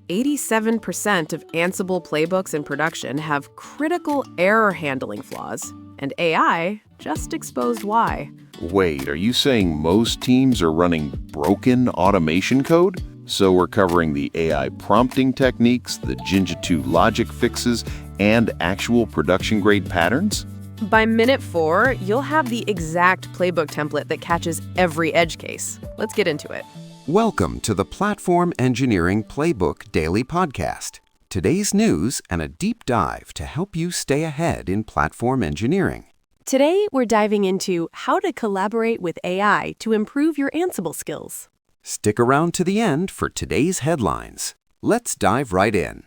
87% of Ansible playbooks in production have critical error handling flaws, and AI just exposed why. Wait, are you saying most teams are running broken automation code? So we're covering the AI prompting techniques, the Jinja 2 logic fixes, and actual production-grade patterns? By minute 4, you'll have the exact playbook template that catches every edge case. Let's get into it. Welcome to the Platform Engineering Playbook Daily Podcast. Today's news and a deep dive to help you stay ahead in platform engineering. Today, we're diving into how to collaborate with AI to improve your Ansible skills. Stick around to the end for today's headlines. Let's dive right in.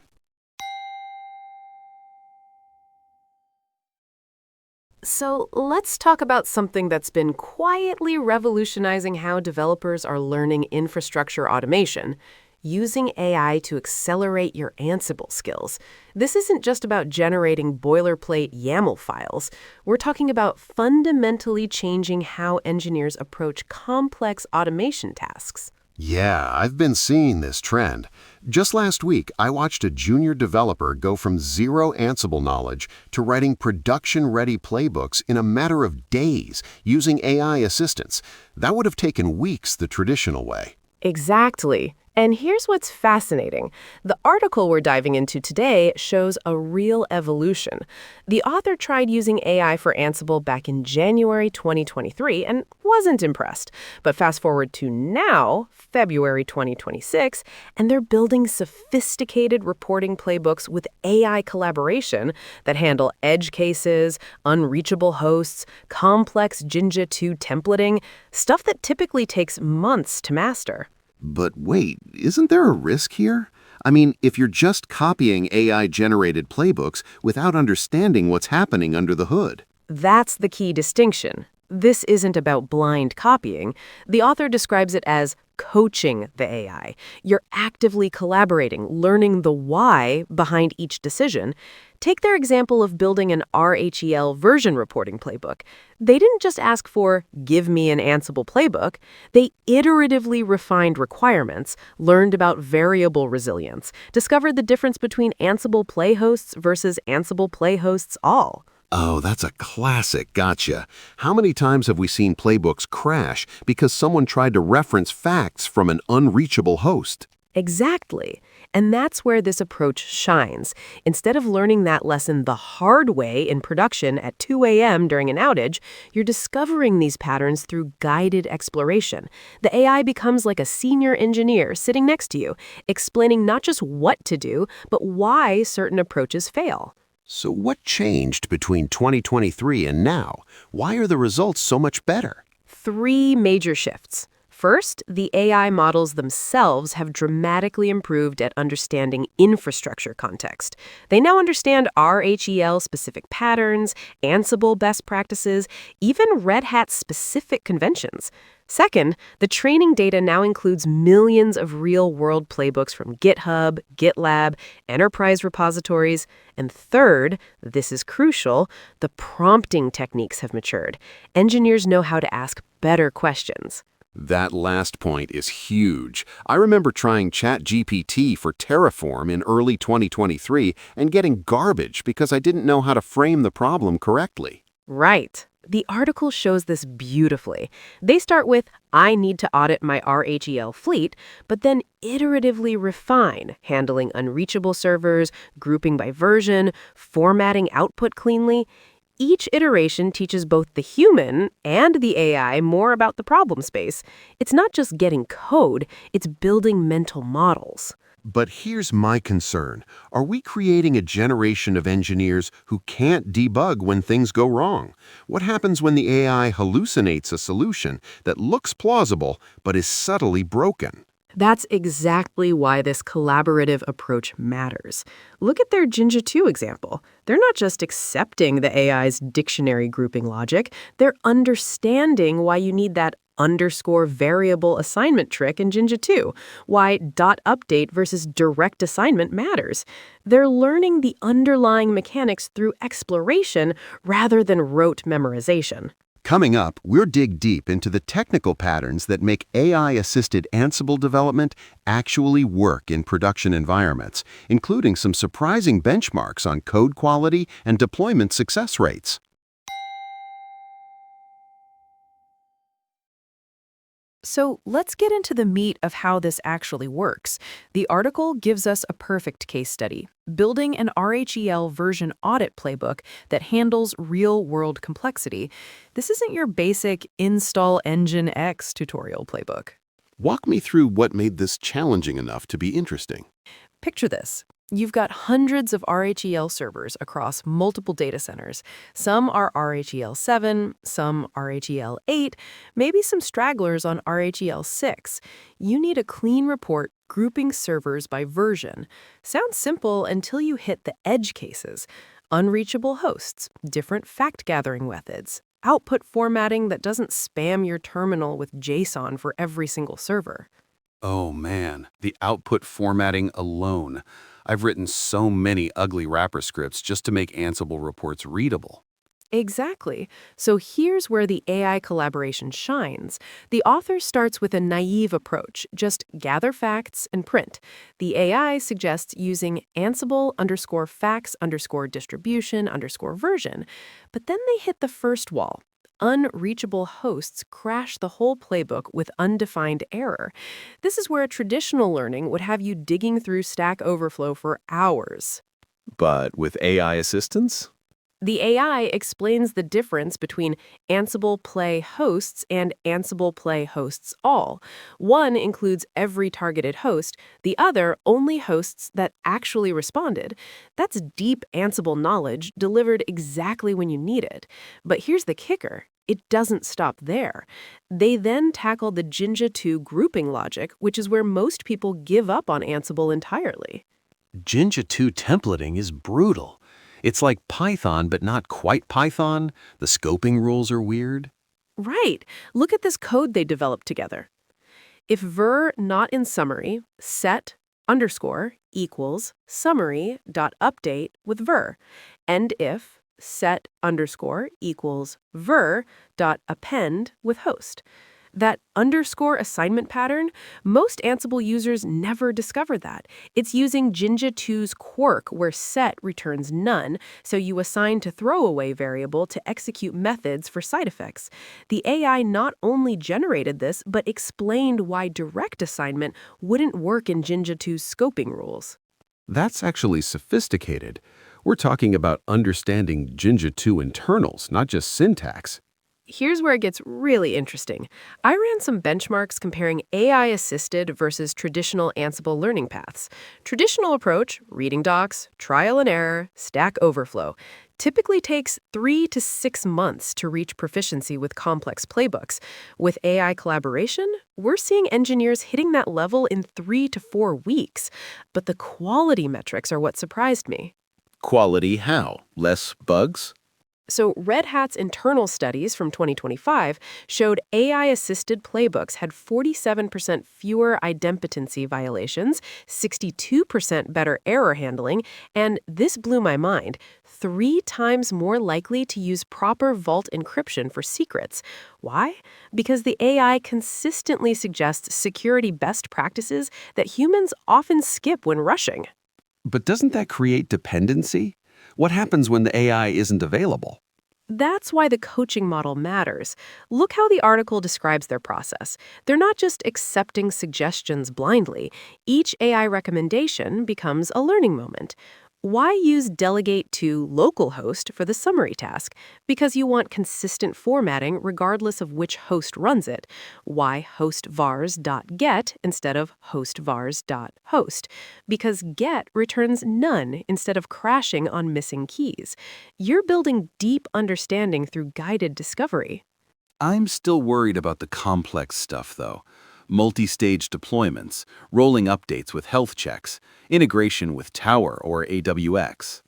So let's talk about something that's been quietly revolutionizing how developers are learning infrastructure automation, using AI to accelerate your Ansible skills. This isn't just about generating boilerplate YAML files. We're talking about fundamentally changing how engineers approach complex automation tasks. Yeah, I've been seeing this trend. Just last week, I watched a junior developer go from zero Ansible knowledge to writing production-ready playbooks in a matter of days using AI assistants. That would have taken weeks the traditional way. Exactly. And here's what's fascinating. The article we're diving into today shows a real evolution. The author tried using AI for Ansible back in January 2023 and wasn't impressed. But fast forward to now, February 2026, and they're building sophisticated reporting playbooks with AI collaboration that handle edge cases, unreachable hosts, complex Jinja 2 templating, stuff that typically takes months to master. But wait, isn't there a risk here? I mean, if you're just copying AI-generated playbooks without understanding what's happening under the hood. That's the key distinction. This isn't about blind copying. The author describes it as coaching the AI. You're actively collaborating, learning the why behind each decision. Take their example of building an RHEL version reporting playbook. They didn't just ask for, give me an Ansible playbook. They iteratively refined requirements, learned about variable resilience, discovered the difference between Ansible playhosts versus Ansible playhosts all. Oh, that's a classic gotcha. How many times have we seen playbooks crash because someone tried to reference facts from an unreachable host? Exactly. And that's where this approach shines. Instead of learning that lesson the hard way in production at 2 a.m. during an outage, you're discovering these patterns through guided exploration. The AI becomes like a senior engineer sitting next to you, explaining not just what to do, but why certain approaches fail. So what changed between 2023 and now? Why are the results so much better? 3 major shifts. First, the AI models themselves have dramatically improved at understanding infrastructure context. They now understand RHEL-specific patterns, Ansible best practices, even Red Hat-specific conventions. Second, the training data now includes millions of real-world playbooks from GitHub, GitLab, enterprise repositories. And third, this is crucial, the prompting techniques have matured. Engineers know how to ask better questions. That last point is huge. I remember trying ChatGPT for Terraform in early 2023 and getting garbage because I didn't know how to frame the problem correctly. Right. The article shows this beautifully. They start with, I need to audit my RHEL fleet, but then iteratively refine, handling unreachable servers, grouping by version, formatting output cleanly. Each iteration teaches both the human and the AI more about the problem space. It's not just getting code, it's building mental models. But here's my concern. Are we creating a generation of engineers who can't debug when things go wrong? What happens when the AI hallucinates a solution that looks plausible but is subtly broken? That's exactly why this collaborative approach matters. Look at their Jinja 2 example. They're not just accepting the AI's dictionary grouping logic, they're understanding why you need that underscore variable assignment trick in Jinja 2, why dot update versus direct assignment matters. They're learning the underlying mechanics through exploration rather than rote memorization. Coming up, we'll dig deep into the technical patterns that make AI-assisted Ansible development actually work in production environments, including some surprising benchmarks on code quality and deployment success rates. So let's get into the meat of how this actually works. The article gives us a perfect case study, building an RHEL version audit playbook that handles real-world complexity. This isn't your basic install Engine X tutorial playbook. Walk me through what made this challenging enough to be interesting. Picture this. You've got hundreds of RHEL servers across multiple data centers. Some are RHEL 7, some RHEL 8, maybe some stragglers on RHEL 6. You need a clean report grouping servers by version. Sounds simple until you hit the edge cases. Unreachable hosts, different fact-gathering methods, output formatting that doesn't spam your terminal with JSON for every single server. Oh man, the output formatting alone. I've written so many ugly wrapper scripts just to make Ansible reports readable. Exactly. So here's where the AI collaboration shines. The author starts with a naive approach, just gather facts and print. The AI suggests using Ansible_facts_distribution_version. But then they hit the first wall. Unreachable hosts crash the whole playbook with undefined error. This is where traditional learning would have you digging through Stack Overflow for hours. But with AI assistance? The AI explains the difference between Ansible Play Hosts and Ansible Play Hosts All. One includes every targeted host, the other only hosts that actually responded. That's deep Ansible knowledge delivered exactly when you need it. But here's the kicker. It doesn't stop there. They then tackle the Jinja 2 grouping logic, which is where most people give up on Ansible entirely. Jinja 2 templating is brutal. It's like Python, but not quite Python. The scoping rules are weird. Right. Look at this code they developed together. If ver not in summary, set underscore equals summary.update with ver, and if set underscore equals ver.append with host. That underscore assignment pattern, most Ansible users never discover that. It's using Jinja 2's quirk where set returns none, so you assign to throwaway variable to execute methods for side effects. The AI not only generated this, but explained why direct assignment wouldn't work in Jinja 2's scoping rules. That's actually sophisticated. We're talking about understanding Jinja 2 internals, not just syntax. Here's where it gets really interesting. I ran some benchmarks comparing AI-assisted versus traditional Ansible learning paths. Traditional approach, reading docs, trial and error, Stack Overflow, typically takes 3 to 6 months to reach proficiency with complex playbooks. With AI collaboration, we're seeing engineers hitting that level in 3 to 4 weeks. But the quality metrics are what surprised me. Quality how? Less bugs? So Red Hat's internal studies from 2025 showed AI-assisted playbooks had 47% fewer idempotency violations, 62% better error handling, and this blew my mind, 3 times more likely to use proper vault encryption for secrets. Why? Because the AI consistently suggests security best practices that humans often skip when rushing. But doesn't that create dependency? What happens when the AI isn't available? That's why the coaching model matters. Look how the article describes their process. They're not just accepting suggestions blindly. Each AI recommendation becomes a learning moment. Why use delegate to localhost for the summary task? Because you want consistent formatting regardless of which host runs it. Why host vars.get instead of host vars.host? Because get returns none instead of crashing on missing keys. You're building deep understanding through guided discovery. I'm still worried about the complex stuff, though. Multi-stage deployments, rolling updates with health checks, integration with Tower or AWS.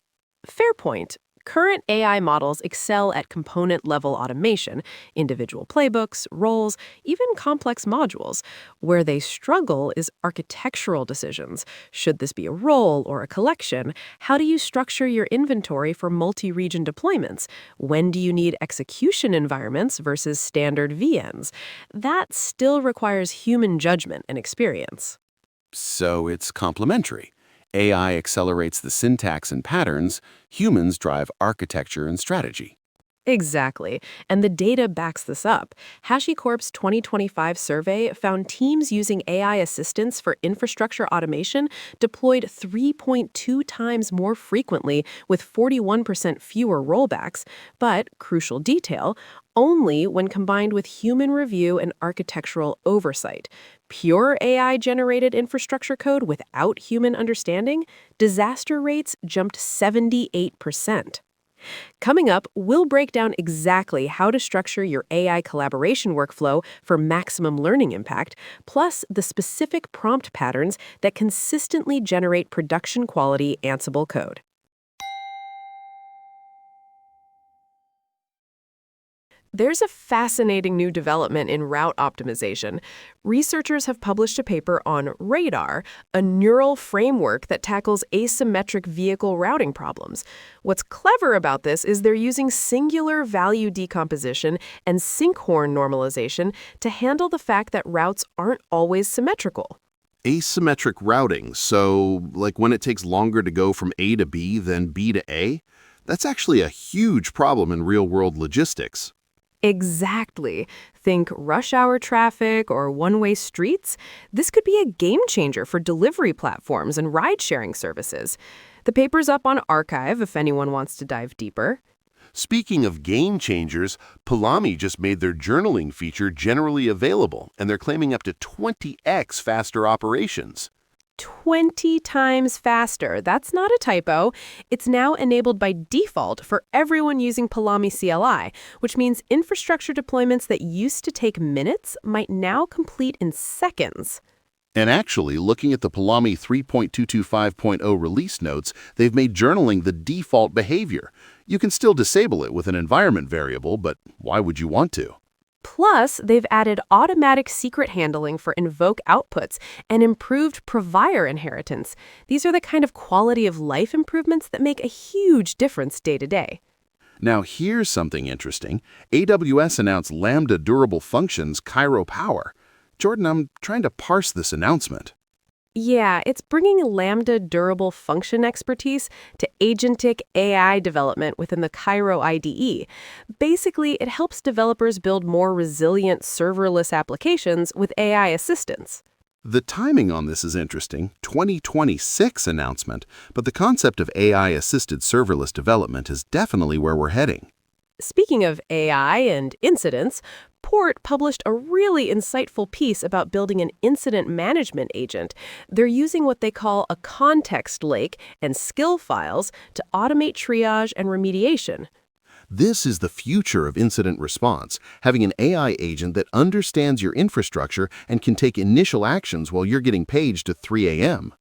Fair point. Current AI models excel at component-level automation, individual playbooks, roles, even complex modules. Where they struggle is architectural decisions. Should this be a role or a collection? How do you structure your inventory for multi-region deployments? When do you need execution environments versus standard VNs? That still requires human judgment and experience. So it's complementary. AI accelerates the syntax and patterns, humans drive architecture and strategy. Exactly. And the data backs this up. HashiCorp's 2025 survey found teams using AI assistants for infrastructure automation deployed 3.2 times more frequently with 41% fewer rollbacks. But, crucial detail, only when combined with human review and architectural oversight. Pure AI-generated infrastructure code without human understanding, disaster rates jumped 78%. Coming up, we'll break down exactly how to structure your AI collaboration workflow for maximum learning impact, plus the specific prompt patterns that consistently generate production-quality Ansible code. There's a fascinating new development in route optimization. Researchers have published a paper on Radar, a neural framework that tackles asymmetric vehicle routing problems. What's clever about this is they're using singular value decomposition and sinkhorn normalization to handle the fact that routes aren't always symmetrical. Asymmetric routing, so like when it takes longer to go from A to B than B to A? That's actually a huge problem in real-world logistics. Exactly. Think rush hour traffic or one-way streets. This could be a game changer for delivery platforms and ride-sharing services. The paper's up on Archive if anyone wants to dive deeper. Speaking of game changers, Pulumi just made their journaling feature generally available, and they're claiming up to 20x faster operations. 20 times faster. That's not a typo. It's now enabled by default for everyone using Pulumi CLI, which means infrastructure deployments that used to take minutes might now complete in seconds. And actually, looking at the Pulumi 3.225.0 release notes, they've made journaling the default behavior. You can still disable it with an environment variable, but why would you want to? Plus, they've added automatic secret handling for invoke outputs and improved provider inheritance. These are the kind of quality of life improvements that make a huge difference day to day. Now here's something interesting. AWS announced Lambda Durable Functions Kiro Power. Jordan, I'm trying to parse this announcement. Yeah, it's bringing Lambda durable function expertise to agentic AI development within the Kiro IDE. Basically, it helps developers build more resilient serverless applications with AI assistance. The timing on this is interesting, 2026 announcement, but the concept of AI-assisted serverless development is definitely where we're heading. Speaking of AI and incidents, Port published a really insightful piece about building an incident management agent. They're using what they call a context lake and skill files to automate triage and remediation. This is the future of incident response, having an AI agent that understands your infrastructure and can take initial actions while you're getting paged at 3 a.m.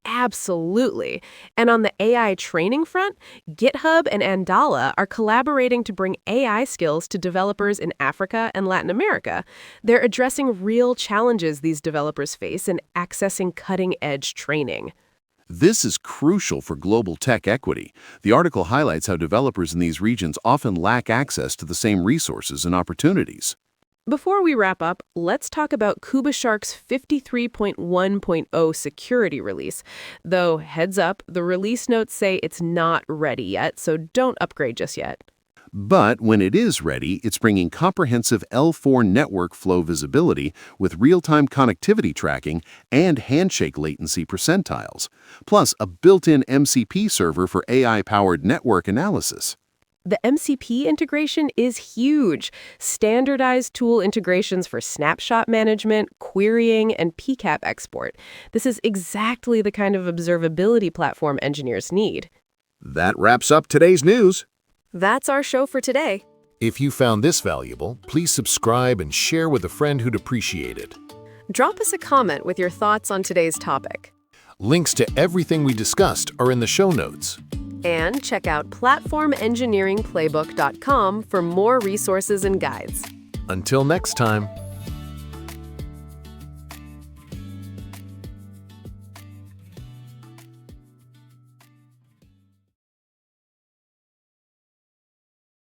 Absolutely. And on the AI training front, GitHub and Andala are collaborating to bring AI skills to developers in Africa and Latin America. They're addressing real challenges these developers face in accessing cutting-edge training. This is crucial for global tech equity. The article highlights how developers in these regions often lack access to the same resources and opportunities. Before we wrap up, let's talk about KubeShark's 53.1.0 security release. Though, heads up, the release notes say it's not ready yet, so don't upgrade just yet. But when it is ready, it's bringing comprehensive L4 network flow visibility with real-time connectivity tracking and handshake latency percentiles, plus a built-in MCP server for AI-powered network analysis. The MCP integration is huge. Standardized tool integrations for snapshot management, querying, and PCAP export. This is exactly the kind of observability platform engineers need. That wraps up today's news. That's our show for today. If you found this valuable, please subscribe and share with a friend who'd appreciate it. Drop us a comment with your thoughts on today's topic. Links to everything we discussed are in the show notes. And check out platformengineeringplaybook.com for more resources and guides. Until next time.